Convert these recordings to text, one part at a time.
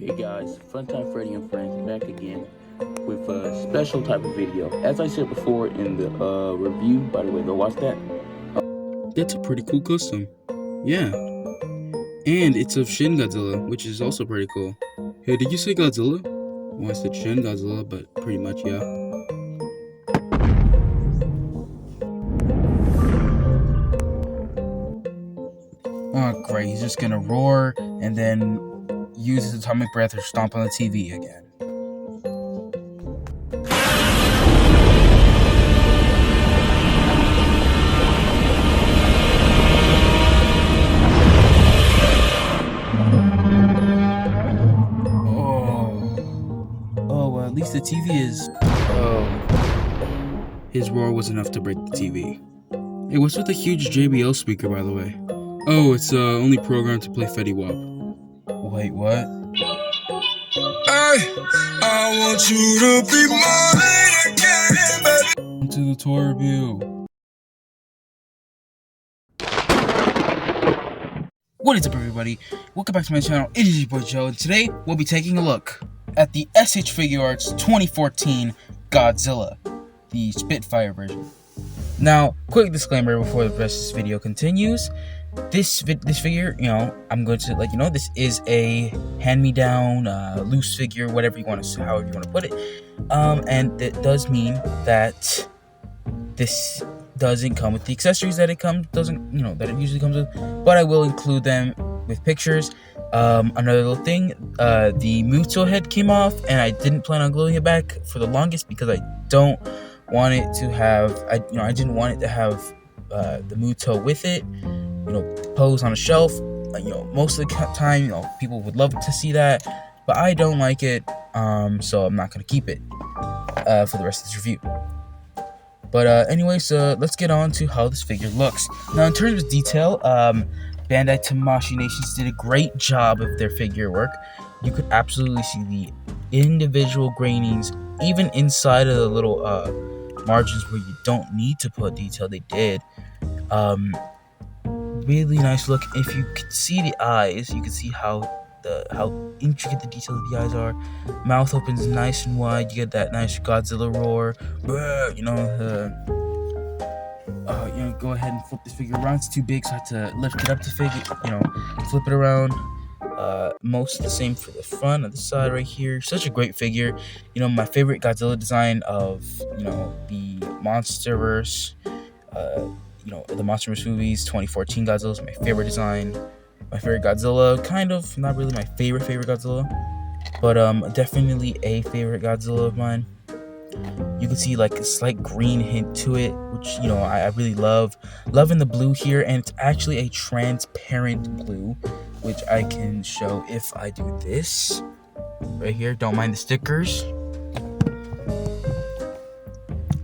Hey guys, Funtime Freddy and Friends back again with a special type of video. As I said before in the review, by the way, go watch that. That's a pretty cool custom. Yeah. And it's of Shin Godzilla, which is also pretty cool. Hey, did you say Godzilla? Well, I said Shin Godzilla, but pretty much, yeah. Oh, great. He's just gonna roar and then use his atomic breath or stomp on the TV again. At least the TV is... His roar was enough to break the TV. Hey, what's with the huge JBL speaker, by the way? Oh, it's only programmed to play Fetty Wap. Wait, what? I want you to be mine again, baby. Welcome to the toy review. What is up, everybody? Welcome back to my channel. It is your boy Joe, and today we'll be taking a look at the SH Figuarts 2014 Godzilla, the Spitfire version. Now, quick disclaimer before the rest of this video continues. This figure, I'm going to let you know this is a hand-me-down, loose figure, whatever you want to, however you want to put it. And it does mean that this doesn't come with the accessories that it usually comes with, but I will include them with pictures. Another little thing, the MUTO head came off, and I didn't plan on gluing it back for the longest because I don't want it to have, I didn't want it to have the MUTO with it, pose on a shelf. Most of the time, people would love to see that, but I don't like it, so I'm not gonna keep it for the rest of this review. But anyways, let's get on to how this figure looks. Now, in terms of detail, Bandai Tamashii Nations did a great job of their figure work. You could absolutely see the individual grainings, even inside of the little margins where you don't need to put detail. They did. Really nice look. If you could see the eyes, you can see how intricate the details of the eyes are. Mouth opens nice and wide. You get that nice Godzilla roar. Go ahead and flip this figure around. It's too big, so I have to lift it up to flip it around. Most the same for the front and the side right here. Such a great figure. My favorite Godzilla design of the MonsterVerse. The MonsterVerse movies. 2014 Godzilla is my favorite design. My favorite Godzilla, kind of, not really my favorite Godzilla, but definitely a favorite Godzilla of mine. You can see like a slight green hint to it, which I really love. Loving the blue here, and it's actually a transparent blue, which I can show if I do this right here. Don't mind the stickers.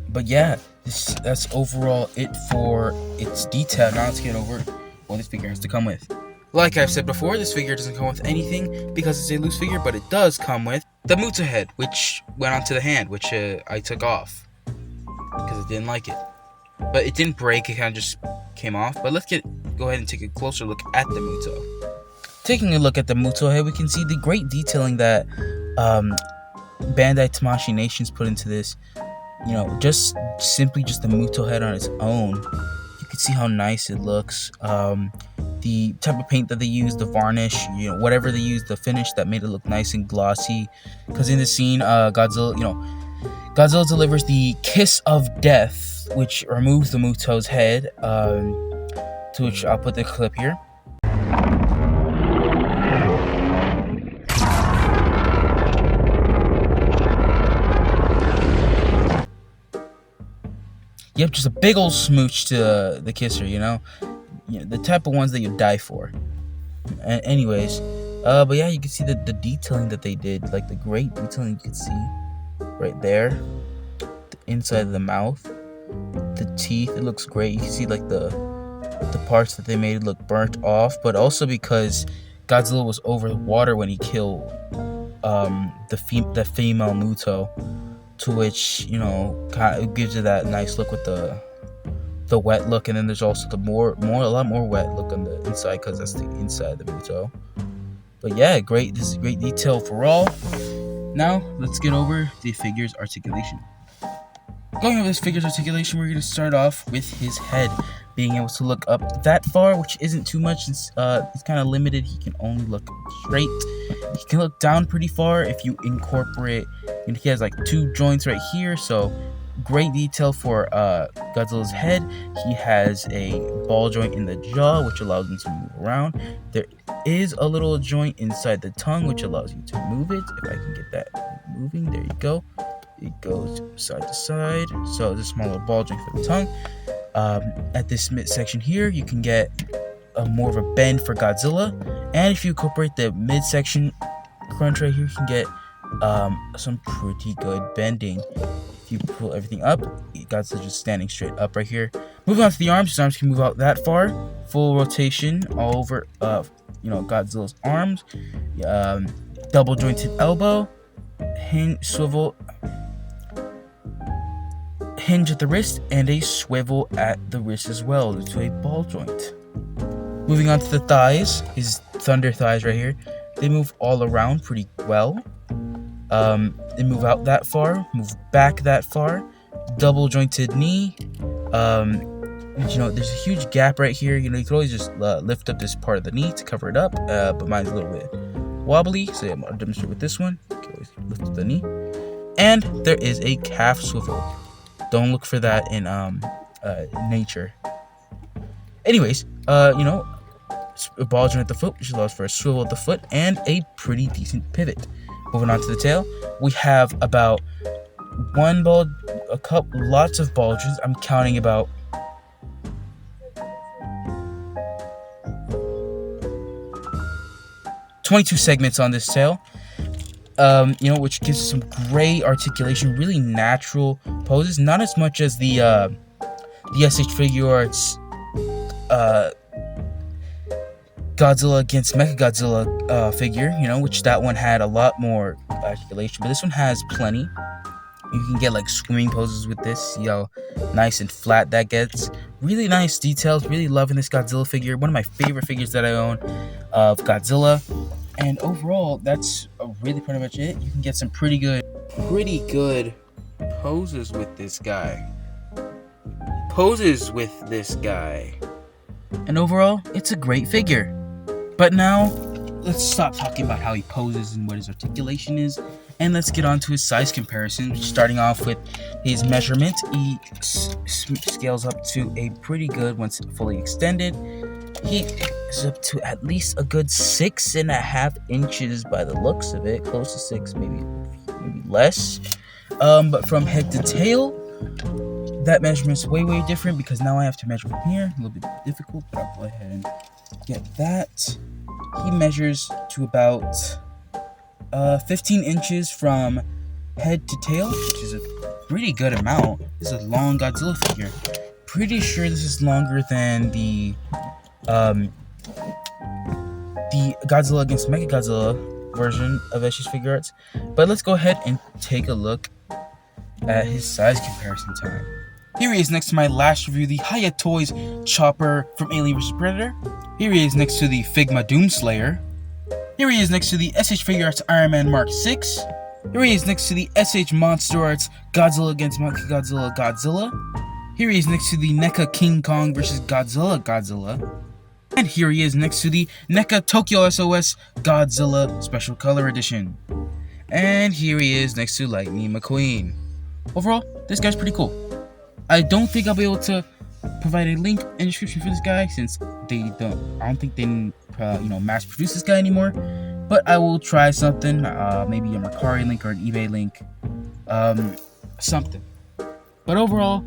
But yeah, that's overall it for its detail. Now let's get over what this figure has to come with. Like I've said before, this figure doesn't come with anything because it's a loose figure, but it does come with the MUTO head, which went onto the hand, which I took off because I didn't like it. But it didn't break, it kind of just came off. But let's go ahead and take a closer look at the MUTO. Taking a look at the MUTO head, we can see the great detailing that Bandai Tamashii Nations put into this. Just simply the MUTO head on its own. You can see how nice it looks. The type of paint that they used, the varnish, whatever they used, the finish that made it look nice and glossy. Because in the scene, Godzilla delivers the kiss of death, which removes the MUTO's head. To which I'll put the clip here. Yep, just a big old smooch to the kisser, the type of ones that you die for. Anyways, but yeah, you can see the detailing that they did, like the great detailing you can see right there, the inside of the mouth, the teeth. It looks great. You can see like the parts that they made look burnt off, but also because Godzilla was over the water when he killed the female MUTO. To which kind of gives you that nice look with the wet look, and then there's also the a lot more wet look on the inside because that's the inside of the MUTO. But yeah, great. This is great detail for all. Now let's get over the figure's articulation. Going over this figure's articulation, we're going to start off with his head being able to look up that far, which isn't too much since he's kind of limited. He can only look straight. He can look down pretty far if you incorporate, and he has like 2 joints right here, so great detail for Godzilla's head. He has a ball joint in the jaw, which allows him to move around. There is a little joint inside the tongue, which allows you to move it. If I can get that moving, there you go. It goes side to side, so it's a small little ball joint for the tongue. At this midsection here, you can get more of a bend for Godzilla, and if you incorporate the midsection crunch right here, you can get some pretty good bending. If you pull everything up, Godzilla's just standing straight up right here. Moving on to the arms, his arms can move out that far, full rotation all over Godzilla's arms. Double jointed elbow, swivel hinge at the wrist, and a swivel at the wrist as well to a ball joint. Moving on to the thighs, his thunder thighs right here, they move all around pretty well. They move out that far, move back that far, double jointed knee. There's a huge gap right here. You can always just lift up this part of the knee to cover it up, but mine's a little bit wobbly, so I'm gonna demonstrate with this one. You can always lift up the knee, and there is a calf swivel. Don't look for that in nature. Anyways, a ball joint at the foot, which allows for a swivel at the foot and a pretty decent pivot. Moving on to the tail, we have about lots of ball joints. I'm counting about 22 segments on this tail. Which gives us some great articulation, really natural poses. Not as much as the SH Figure Arts Godzilla against Mechagodzilla figure, which that one had a lot more articulation, but this one has plenty. You can get like swimming poses with this. See how nice and flat that gets. Really nice details. Really loving this Godzilla figure. One of my favorite figures that I own of Godzilla. And overall, that's really pretty much it. You can get some pretty good poses with this guy. And overall, it's a great figure. But now, let's stop talking about how he poses and what his articulation is, and let's get on to his size comparison. Starting off with his measurement, he scales up to a pretty good once fully extended. He is up to at least a good 6.5 inches by the looks of it, close to 6, maybe less. But from head to tail, that measurement's way different because now I have to measure from here. A little bit difficult, but I'll go ahead and get that. He measures to about 15 inches from head to tail, which is a pretty good amount. This is a long Godzilla figure. Pretty sure this is longer than the Godzilla against Mechagodzilla version of SH Figure Arts. But let's go ahead and take a look at his size comparison time. Here he is next to my last review, the Hiya Toys Chopper from Alien vs. Predator. Here he is next to the Figma Doomslayer. Here he is next to the SH Figure Arts Iron Man Mark 6. Here he is next to the SH MonsterArts Godzilla against Mechagodzilla Godzilla. Here he is next to the NECA King Kong vs. Godzilla. And here he is next to the NECA Tokyo SOS Godzilla Special Color Edition. And here he is next to Lightning McQueen. Overall, this guy's pretty cool. I don't think I'll be able to provide a link in the description for this guy since I don't think they mass produce this guy anymore. But I will try something, maybe a Mercari link or an eBay link, something. But overall,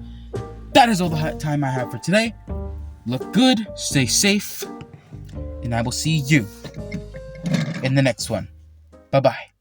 that is all the time I have for today. Look good, stay safe, and I will see you in the next one. Bye-bye.